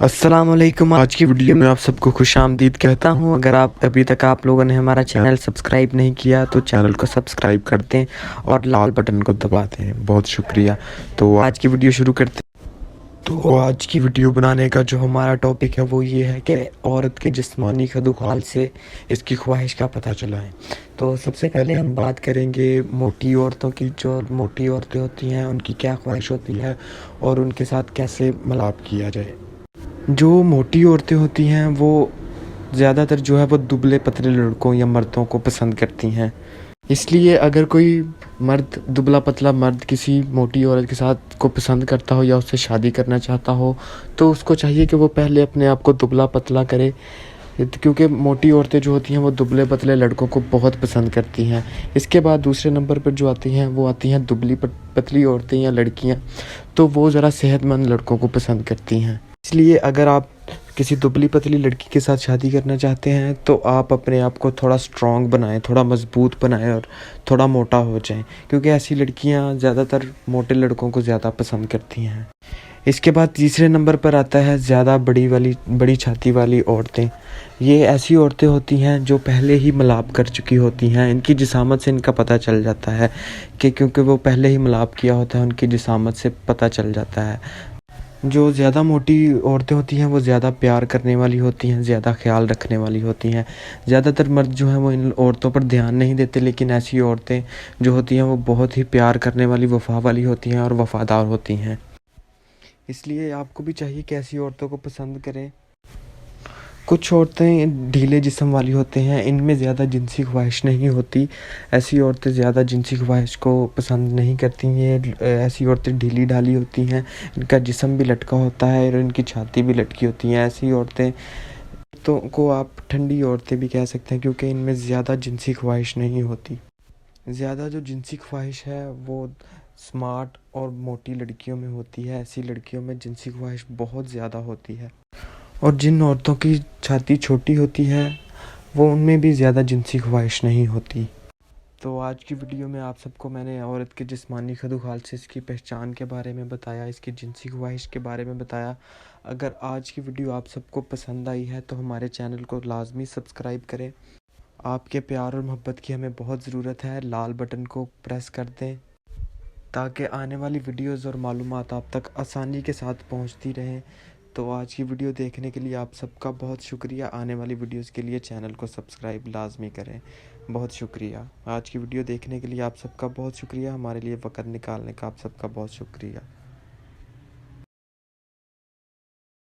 अस्सलाम वालेकुम। आज की वीडियो में आप सबको खुश आमदीद कहता हूँ। अगर अभी तक आप लोगों ने हमारा चैनल सब्सक्राइब नहीं किया तो चैनल को सब्सक्राइब कर दें और लाल बटन को दबा दें। बहुत शुक्रिया। तो आज की वीडियो शुरू करते हैं। तो आज की वीडियो बनाने का जो हमारा टॉपिक है वो ये है कि औरत के जिस्मानी खदुखाल से इसकी ख्वाहिश का पता चला है। तो सबसे पहले हम बात करेंगे मोटी औरतों की। जो मोटी औरतें होती हैं उनकी क्या ख्वाहिश होती है और उनके साथ कैसे मिलाप किया जाए। जो मोटी औरतें होती हैं वो ज़्यादातर जो है वो दुबले पतले लड़कों या मर्दों को पसंद करती हैं। इसलिए अगर कोई मर्द दुबला पतला मर्द किसी मोटी औरत के साथ को पसंद करता हो या उससे शादी करना चाहता हो तो उसको चाहिए कि वो पहले अपने आप को दुबला पतला करे, क्योंकि मोटी औरतें जो होती हैं वो दुबले पतले लड़कों को बहुत पसंद करती हैं। इसके बाद दूसरे नंबर पर जो आती हैं वो आती हैं दुबली पतली औरतें या लड़कियां, तो वो ज़रा सेहतमंद लड़कों को पसंद करती हैं। इसलिए अगर आप किसी दुबली पतली लड़की के साथ शादी करना चाहते हैं तो आप अपने आप को थोड़ा स्ट्रॉन्ग बनाएं, थोड़ा मजबूत बनाएं और थोड़ा मोटा हो जाएं, क्योंकि ऐसी लड़कियां ज़्यादातर मोटे लड़कों को ज़्यादा पसंद करती हैं। इसके बाद तीसरे नंबर पर आता है ज़्यादा बड़ी छाती वाली औरतें। ये ऐसी औरतें होती हैं जो पहले ही मिलाप कर चुकी होती हैं। इनकी जिसामत से इनका पता चल जाता है कि क्योंकि वो पहले ही मिलाप किया होता है, उनकी जिसामत से पता चल जाता है। जो ज़्यादा मोटी औरतें होती हैं वो ज़्यादा प्यार करने वाली होती हैं, ज़्यादा ख्याल रखने वाली होती हैं। ज़्यादातर मर्द जो हैं वो इन औरतों पर ध्यान नहीं देते, लेकिन ऐसी औरतें जो होती हैं वो बहुत ही प्यार करने वाली, वफ़ा वाली होती हैं और वफ़ादार होती हैं। इसलिए आपको भी चाहिए कि ऐसी औरतों को पसंद करें। कुछ औरतें ढीले जिस्म वाली होते हैं, इनमें ज़्यादा जिनसी ख्वाहिश नहीं होती। ऐसी औरतें ज़्यादा जिनसी ख्वाहिश को पसंद नहीं करती हैं। ऐसी औरतें ढीली ढाली होती हैं, इनका जिस्म भी लटका होता है और इनकी छाती भी लटकी होती हैं। ऐसी औरतें तो को आप ठंडी औरतें भी कह सकते हैं, क्योंकि इनमें ज़्यादा जिनसी ख्वाहिश नहीं होती। ज़्यादा जो जिनसी ख्वाहिश है वो स्मार्ट और मोटी लड़कियों में होती है। ऐसी लड़कियों में जिनसी ख्वाहिश बहुत ज़्यादा होती है। और जिन औरतों की छाती छोटी होती है वो उनमें भी ज़्यादा जिनसी ख्वाहिश नहीं होती। तो आज की वीडियो में आप सबको मैंने औरत के जिस्मानी खदुखाल से इसकी पहचान के बारे में बताया, इसकी जिनसी ख्वाहिश के बारे में बताया। अगर आज की वीडियो आप सबको पसंद आई है तो हमारे चैनल को लाजमी सब्सक्राइब करें। आपके प्यार और मोहब्बत की हमें बहुत ज़रूरत है। लाल बटन को प्रेस कर दें ताकि आने वाली वीडियोज़ और मालूमात आप तक आसानी के साथ पहुंचती रहें। तो आज की वीडियो देखने के लिए आप सबका बहुत शुक्रिया। आने वाली वीडियोस के लिए चैनल को सब्सक्राइब लाजमी करें। बहुत शुक्रिया। आज की वीडियो देखने के लिए आप सबका बहुत शुक्रिया। हमारे लिए वक़्त निकालने का आप सबका बहुत शुक्रिया।